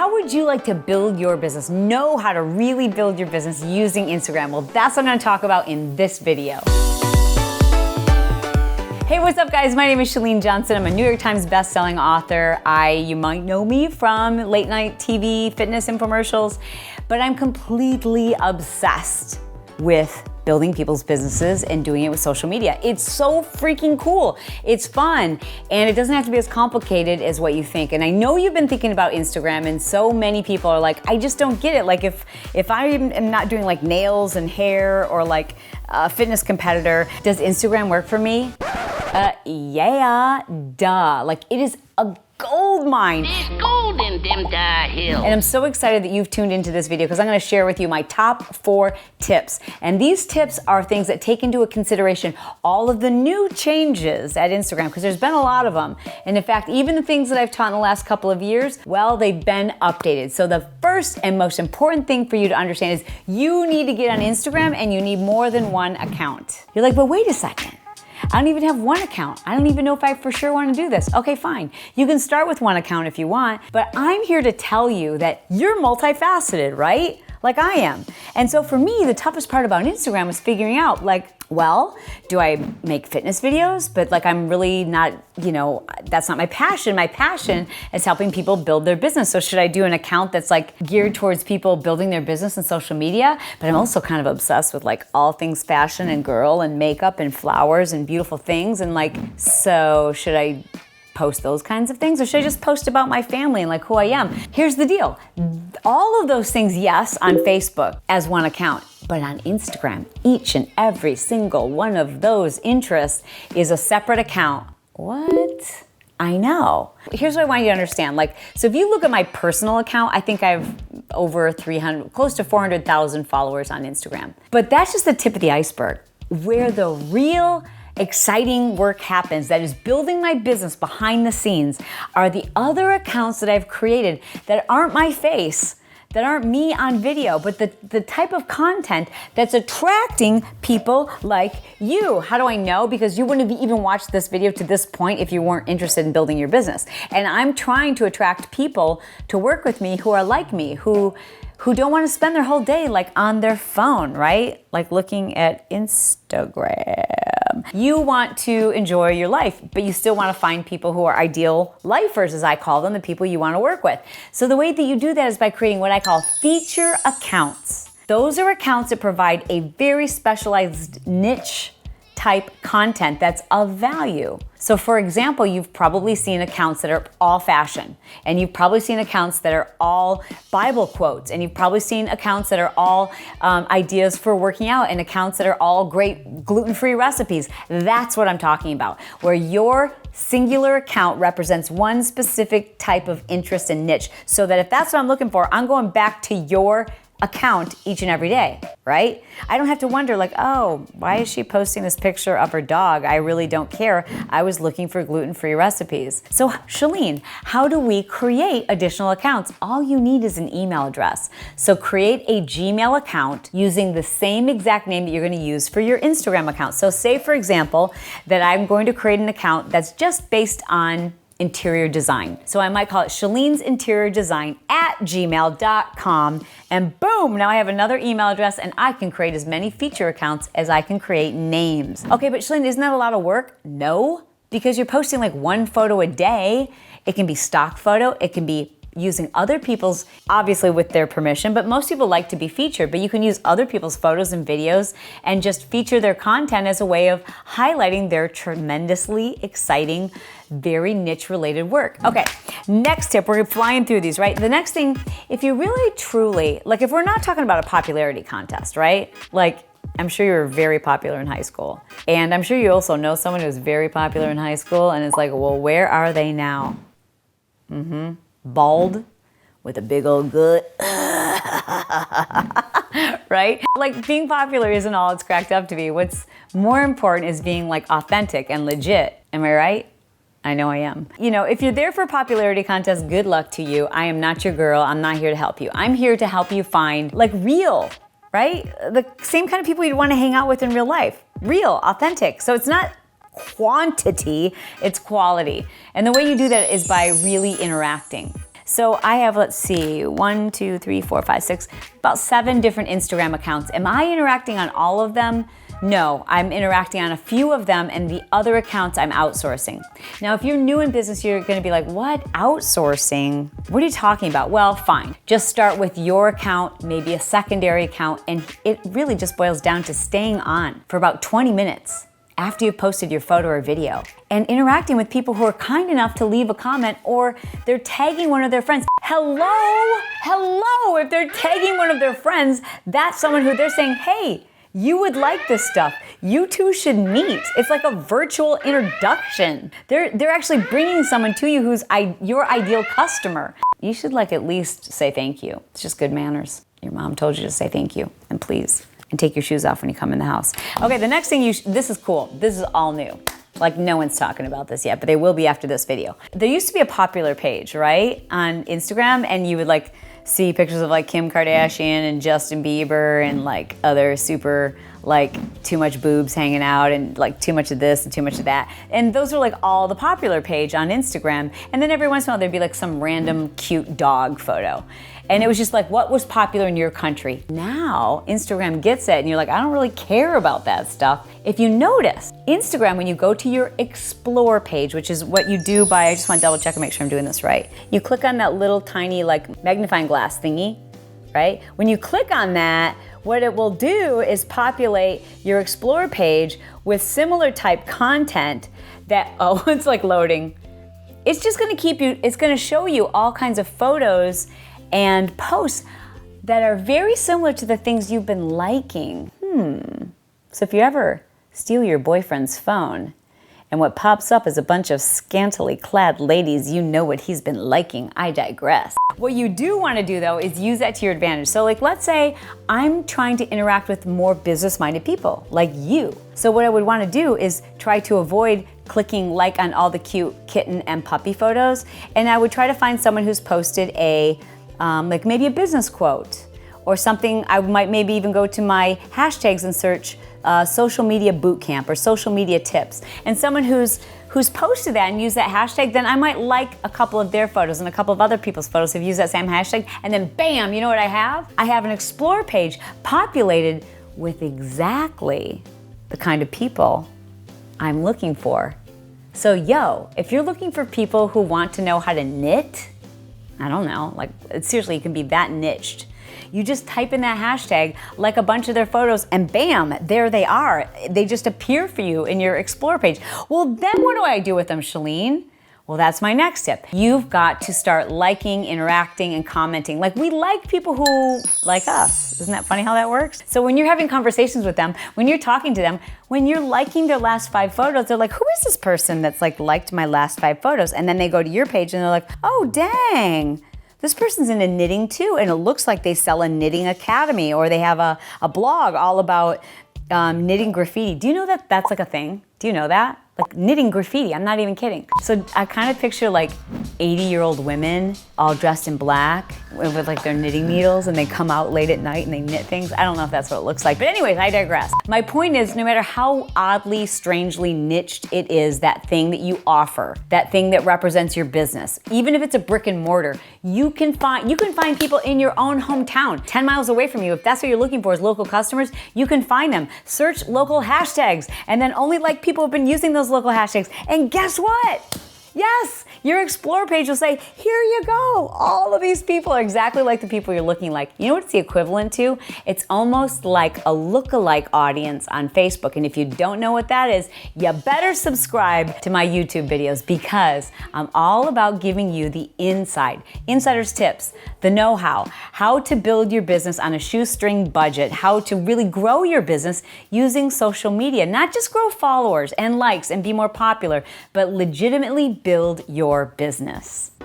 How would you like to build your business? Know how to really build your business using Instagram? Well, that's what I'm gonna talk about in this video. Hey, what's up guys? My name is Chalene Johnson. I'm a New York Times bestselling author. You might know me from late night TV, fitness infomercials, but I'm completely obsessed with building people's businesses and doing it with social media. It's so freaking cool. It's fun, and it doesn't have to be as complicated as what you think. And I know you've been thinking about Instagram, and so many people are like, I just don't get it. Like if I am not doing like nails and hair or like a fitness competitor, does Instagram work for me? Yeah, duh. Like it is a gold mine. There's gold in them die hills. And I'm so excited that you've tuned into this video because I'm gonna share with you my top 4 tips. And these tips are things that take into consideration all of the new changes at Instagram, because there's been a lot of them. And in fact, even the things that I've taught in the last couple of years, well, they've been updated. So the first and most important thing for you to understand is you need to get on Instagram and you need more than one account. You're like, but wait a second. I don't even have one account. I don't even know if I for sure want to do this. Okay, fine. You can start with one account if you want, but I'm here to tell you that you're multifaceted, right? Like I am. And so for me, the toughest part about Instagram was figuring out like, well, do I make fitness videos? But like I'm really not, that's not my passion. My passion is helping people build their business. So should I do an account that's like geared towards people building their business and social media? But I'm also kind of obsessed with like all things fashion and girl and makeup and flowers and beautiful things. And like, so should I post those kinds of things, or should I just post about my family and like who I am? Here's the deal. All of those things, yes, on Facebook as one account, but on Instagram, each and every single one of those interests is a separate account. What? I know. Here's what I want you to understand. So if you look at my personal account, I think I have over 300, close to 400,000 followers on Instagram. But that's just the tip of the iceberg. Where the real exciting work happens, that is building my business behind the scenes, are the other accounts that I've created that aren't my face, that aren't me on video, but the type of content that's attracting people like you. How do I know? Because you wouldn't have even watched this video to this point if you weren't interested in building your business. And I'm trying to attract people to work with me who are like me, who don't want to spend their whole day like on their phone, right? Like looking at Instagram. You want to enjoy your life, but you still want to find people who are ideal lifers, as I call them, the people you want to work with. So the way that you do that is by creating what I call feature accounts. Those are accounts that provide a very specialized niche type content that's of value. So for example, you've probably seen accounts that are all fashion, and you've probably seen accounts that are all Bible quotes, and you've probably seen accounts that are all ideas for working out, and accounts that are all great gluten-free recipes. That's what I'm talking about, where your singular account represents one specific type of interest and niche, so that if that's what I'm looking for, I'm going back to your account each and every day, right? I don't have to wonder like, oh, why is she posting this picture of her dog? I really don't care. I was looking for gluten-free recipes. So Chalene, how do we create additional accounts? All you need is an email address. So create a Gmail account using the same exact name that you're going to use for your Instagram account. So say, for example, that I'm going to create an account that's just based on interior design. So I might call it Chalene's Interior Design at gmail.com, and boom, now I have another email address and I can create as many feature accounts as I can create names. Okay, but Chalene, isn't that a lot of work? No, because you're posting like one photo a day. It can be stock photo, it can be using other people's, obviously with their permission, but most people like to be featured, but you can use other people's photos and videos and just feature their content as a way of highlighting their tremendously exciting, very niche related work. Okay, next tip, we're flying through these, right? The next thing, if you really truly, like if we're not talking about a popularity contest, right? Like, I'm sure you were very popular in high school. And I'm sure you also know someone who was very popular in high school and it's like, well, where are they now? Bald with a big old gut. Right? Like being popular isn't all it's cracked up to be. What's more important is being like authentic and legit. Am I right? I know I am. If you're there for a popularity contest, good luck to you. I am not your girl. I'm not here to help you. I'm here to help you find like real, right? The same kind of people you'd want to hang out with in real life. Real, authentic. So it's not quantity, it's quality. And the way you do that is by really interacting. So I have, let's see, 1, 2, 3, 4, 5, 6, about 7 different Instagram accounts. Am I interacting on all of them? No, I'm interacting on a few of them, and the other accounts I'm outsourcing. Now, if you're new in business, you're gonna be like, what, outsourcing? What are you talking about? Well, fine. Just start with your account, maybe a secondary account, and it really just boils down to staying on for about 20 minutes after you've posted your photo or video and interacting with people who are kind enough to leave a comment, or they're tagging one of their friends. Hello, if they're tagging one of their friends, that's someone who they're saying, hey, you would like this stuff. You two should meet. It's like a virtual introduction. They're actually bringing someone to you who's your ideal customer. You should at least say thank you. It's just good manners. Your mom told you to say thank you and please, and take your shoes off when you come in the house. Okay, the next thing this is cool. This is all new. No one's talking about this yet, but they will be after this video. There used to be a popular page, right, on Instagram, and you would see pictures of Kim Kardashian and Justin Bieber and other super too much boobs hanging out and too much of this and too much of that. And those are all the popular page on Instagram. And then every once in a while there'd be some random cute dog photo. And it was just what was popular in your country. Now Instagram gets it and you're I don't really care about that stuff. If you notice, Instagram, when you go to your explore page, which is what you do by, I just want to double check and make sure I'm doing this right. You click on that little tiny magnifying glass thingy, right? When you click on that, what it will do is populate your explore page with similar type content that, oh, it's loading. It's just gonna it's gonna show you all kinds of photos and posts that are very similar to the things you've been liking. So if you ever steal your boyfriend's phone and what pops up is a bunch of scantily clad ladies, you know what he's been liking. I digress. What you do want to do though is use that to your advantage. So let's say I'm trying to interact with more business-minded people like you. So what I would want to do is try to avoid clicking on all the cute kitten and puppy photos, and I would try to find someone who's posted a maybe a business quote or something. I might maybe even go to my hashtags and search social media boot camp or social media tips, and someone who's posted that and used that hashtag, then I might like a couple of their photos and a couple of other people's photos who've used that same hashtag, and then bam, you know what I have? I have an explore page populated with exactly the kind of people I'm looking for. So if you're looking for people who want to know how to knit, I don't know, seriously, it can be that niched. You just type in that hashtag, a bunch of their photos, and bam, there they are. They just appear for you in your explore page. Well, then what do I do with them, Chalene? Well, that's my next tip. You've got to start liking, interacting, and commenting. We like people who like us. Isn't that funny how that works? So when you're having conversations with them, when you're talking to them, when you're liking their last 5 photos, they're who is this person that's liked my last 5 photos? And then they go to your page and they're oh, dang. This person's into knitting too, and it looks like they sell a knitting academy, or they have a blog all about knitting graffiti. Do you know that that's a thing? Do you know that? Knitting graffiti, I'm not even kidding. So I kind of picture 80-year-old women all dressed in black with their knitting needles, and they come out late at night and they knit things. I don't know if that's what it looks like, but anyways, I digress. My point is, no matter how oddly, strangely niched it is, that thing that you offer, that thing that represents your business, even if it's a brick and mortar, you can find people in your own hometown, 10 miles away from you. If that's what you're looking for is local customers, you can find them. Search local hashtags, and then only people who've been using those local hashtags. And guess what? Yes, your explore page will say, here you go. All of these people are exactly like the people you're looking like. You know what it's the equivalent to? It's almost like a lookalike audience on Facebook. And if you don't know what that is, you better subscribe to my YouTube videos, because I'm all about giving you the insider's tips, the know-how, how to build your business on a shoestring budget, how to really grow your business using social media, not just grow followers and likes and be more popular, but legitimately build your business.